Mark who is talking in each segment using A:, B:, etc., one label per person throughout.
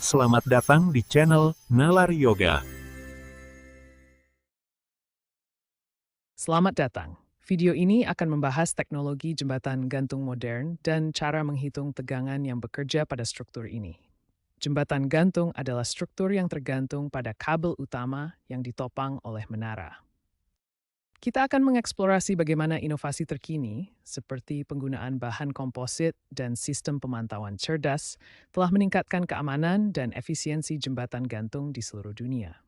A: Selamat datang di channel Nalar Yoga.
B: Selamat datang. Video ini akan membahas teknologi jembatan gantung modern dan cara menghitung tegangan yang bekerja pada struktur ini. Jembatan gantung adalah struktur yang tergantung pada kabel utama yang ditopang oleh menara. Kita akan mengeksplorasi bagaimana inovasi terkini, seperti penggunaan bahan komposit dan sistem pemantauan cerdas, telah meningkatkan keamanan dan efisiensi jembatan gantung di seluruh dunia.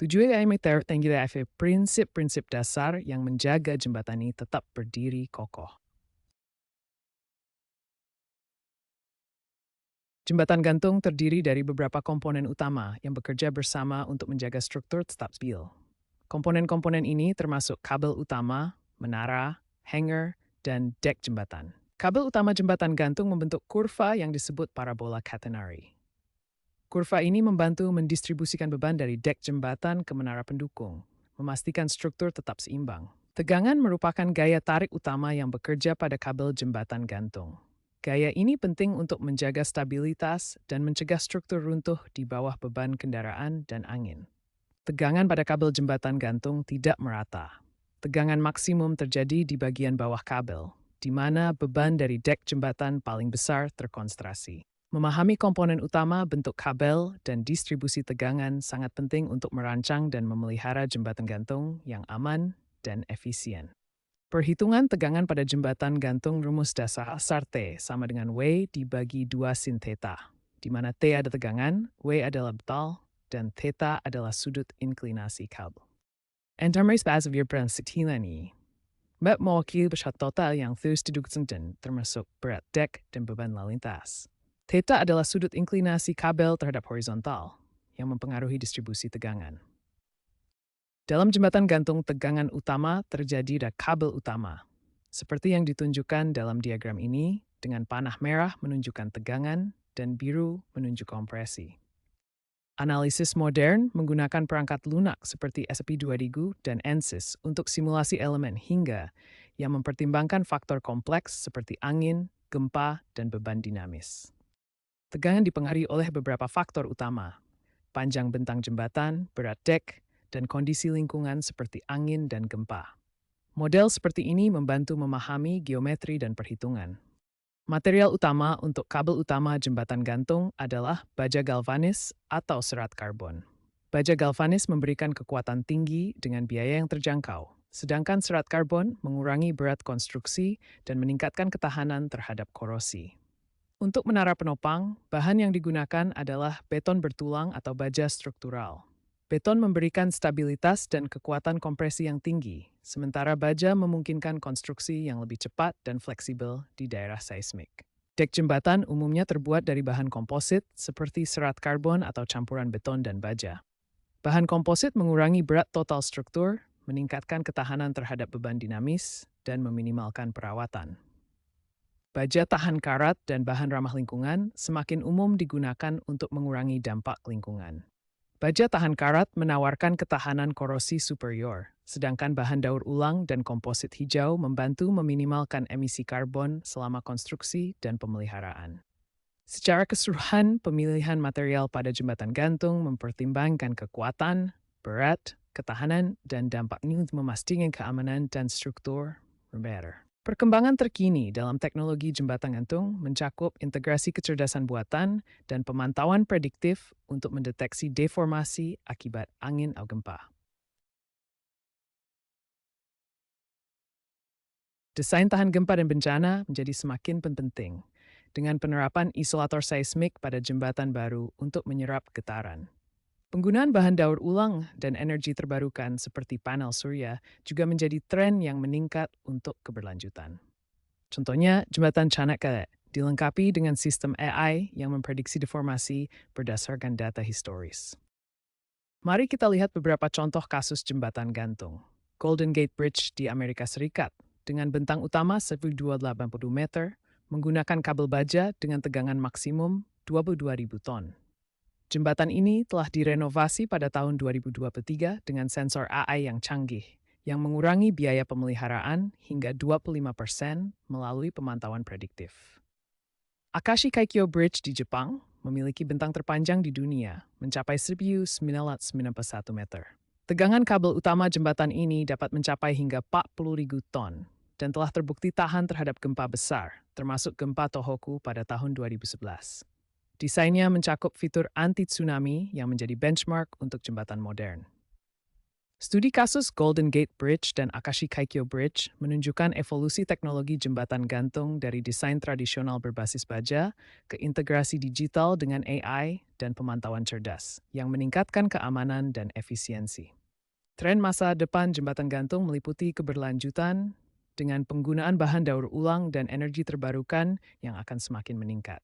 B: Tujuan kami terdiri dari prinsip-prinsip dasar yang menjaga jembatan ini tetap berdiri kokoh. Jembatan gantung terdiri dari beberapa komponen utama yang bekerja bersama untuk menjaga struktur tetap stabil. Komponen-komponen ini termasuk kabel utama, menara, hanger, dan dek jembatan. Kabel utama jembatan gantung membentuk kurva yang disebut parabola catenary. Kurva ini membantu mendistribusikan beban dari dek jembatan ke menara pendukung, memastikan struktur tetap seimbang. Tegangan merupakan gaya tarik utama yang bekerja pada kabel jembatan gantung. Gaya ini penting untuk menjaga stabilitas dan mencegah struktur runtuh di bawah beban kendaraan dan angin. Tegangan pada kabel jembatan gantung tidak merata. Tegangan maksimum terjadi di bagian bawah kabel, di mana beban dari dek jembatan paling besar terkonsentrasi. Memahami komponen utama, bentuk kabel, dan distribusi tegangan sangat penting untuk merancang dan memelihara jembatan gantung yang aman dan efisien. Perhitungan tegangan pada jembatan gantung rumus dasar T sama dengan W dibagi 2 sin theta, di mana T ada tegangan, W adalah betal, dan theta adalah sudut inklinasi kabel. Enterprise behavior prinsipnya ini, map mewakili berat total yang terus didukung termasuk berat dek dan beban lalu lintas. Theta adalah sudut inklinasi kabel terhadap horizontal yang mempengaruhi distribusi tegangan. Dalam jembatan gantung, tegangan utama terjadi pada kabel utama, seperti yang ditunjukkan dalam diagram ini, dengan panah merah menunjukkan tegangan dan biru menunjuk kompresi. Analisis modern menggunakan perangkat lunak seperti SP2000 dan ANSYS untuk simulasi elemen hingga yang mempertimbangkan faktor kompleks seperti angin, gempa, dan beban dinamis. Tegangan dipengaruhi oleh beberapa faktor utama, panjang bentang jembatan, berat dek, dan kondisi lingkungan seperti angin dan gempa. Model seperti ini membantu memahami geometri dan perhitungan. Material utama untuk kabel utama jembatan gantung adalah baja galvanis atau serat karbon. Baja galvanis memberikan kekuatan tinggi dengan biaya yang terjangkau, sedangkan serat karbon mengurangi berat konstruksi dan meningkatkan ketahanan terhadap korosi. Untuk menara penopang, bahan yang digunakan adalah beton bertulang atau baja struktural. Beton memberikan stabilitas dan kekuatan kompresi yang tinggi, sementara baja memungkinkan konstruksi yang lebih cepat dan fleksibel di daerah seismik. Dek jembatan umumnya terbuat dari bahan komposit seperti serat karbon atau campuran beton dan baja. Bahan komposit mengurangi berat total struktur, meningkatkan ketahanan terhadap beban dinamis, dan meminimalkan perawatan. Baja tahan karat dan bahan ramah lingkungan semakin umum digunakan untuk mengurangi dampak lingkungan. Baja tahan karat menawarkan ketahanan korosi superior, sedangkan bahan daur ulang dan komposit hijau membantu meminimalkan emisi karbon selama konstruksi dan pemeliharaan. Secara keseluruhan, pemilihan material pada jembatan gantung mempertimbangkan kekuatan, berat, ketahanan, dan dampaknya untuk memastikan keamanan dan struktur better. Perkembangan terkini dalam teknologi jembatan gantung mencakup integrasi kecerdasan buatan dan pemantauan prediktif untuk mendeteksi deformasi akibat angin atau gempa. Desain tahan gempa dan bencana menjadi semakin penting dengan penerapan isolator seismik pada jembatan baru untuk menyerap getaran. Penggunaan bahan daur ulang dan energi terbarukan seperti panel surya juga menjadi tren yang meningkat untuk keberlanjutan. Contohnya, jembatan Chanakya dilengkapi dengan sistem AI yang memprediksi deformasi berdasarkan data historis. Mari kita lihat beberapa contoh kasus jembatan gantung. Golden Gate Bridge di Amerika Serikat dengan bentang utama 1.280 meter menggunakan kabel baja dengan tegangan maksimum 22.000 ton. Jembatan ini telah direnovasi pada tahun 2023 dengan sensor AI yang canggih, yang mengurangi biaya pemeliharaan hingga 25% melalui pemantauan prediktif. Akashi Kaikyo Bridge di Jepang memiliki bentang terpanjang di dunia, mencapai 1.991 meter. Tegangan kabel utama jembatan ini dapat mencapai hingga 40.000 ton dan telah terbukti tahan terhadap gempa besar, termasuk gempa Tohoku pada tahun 2011. Desainnya mencakup fitur anti-tsunami yang menjadi benchmark untuk jembatan modern. Studi kasus Golden Gate Bridge dan Akashi Kaikyo Bridge menunjukkan evolusi teknologi jembatan gantung dari desain tradisional berbasis baja ke integrasi digital dengan AI dan pemantauan cerdas yang meningkatkan keamanan dan efisiensi. Tren masa depan jembatan gantung meliputi keberlanjutan dengan penggunaan bahan daur ulang dan energi terbarukan yang akan semakin meningkat.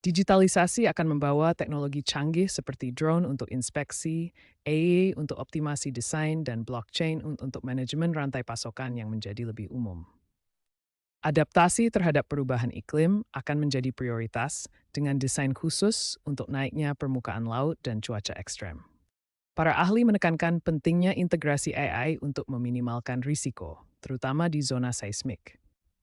B: Digitalisasi akan membawa teknologi canggih seperti drone untuk inspeksi, AI untuk optimasi desain, dan blockchain untuk manajemen rantai pasokan yang menjadi lebih umum. Adaptasi terhadap perubahan iklim akan menjadi prioritas dengan desain khusus untuk naiknya permukaan laut dan cuaca ekstrem. Para ahli menekankan pentingnya integrasi AI untuk meminimalkan risiko, terutama di zona seismik.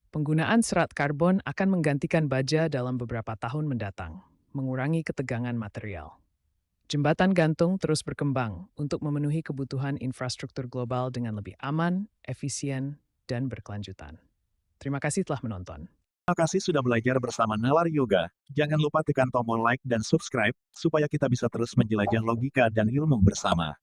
B: Penggunaan serat karbon akan menggantikan baja dalam beberapa tahun mendatang, mengurangi ketegangan material. Jembatan gantung terus berkembang untuk memenuhi kebutuhan infrastruktur global dengan lebih aman, efisien, dan berkelanjutan. Terima kasih telah menonton.
A: Terima kasih sudah belajar bersama Nalar Yoga. Jangan lupa tekan tombol like dan subscribe, supaya kita bisa terus menjelajah logika dan ilmu bersama.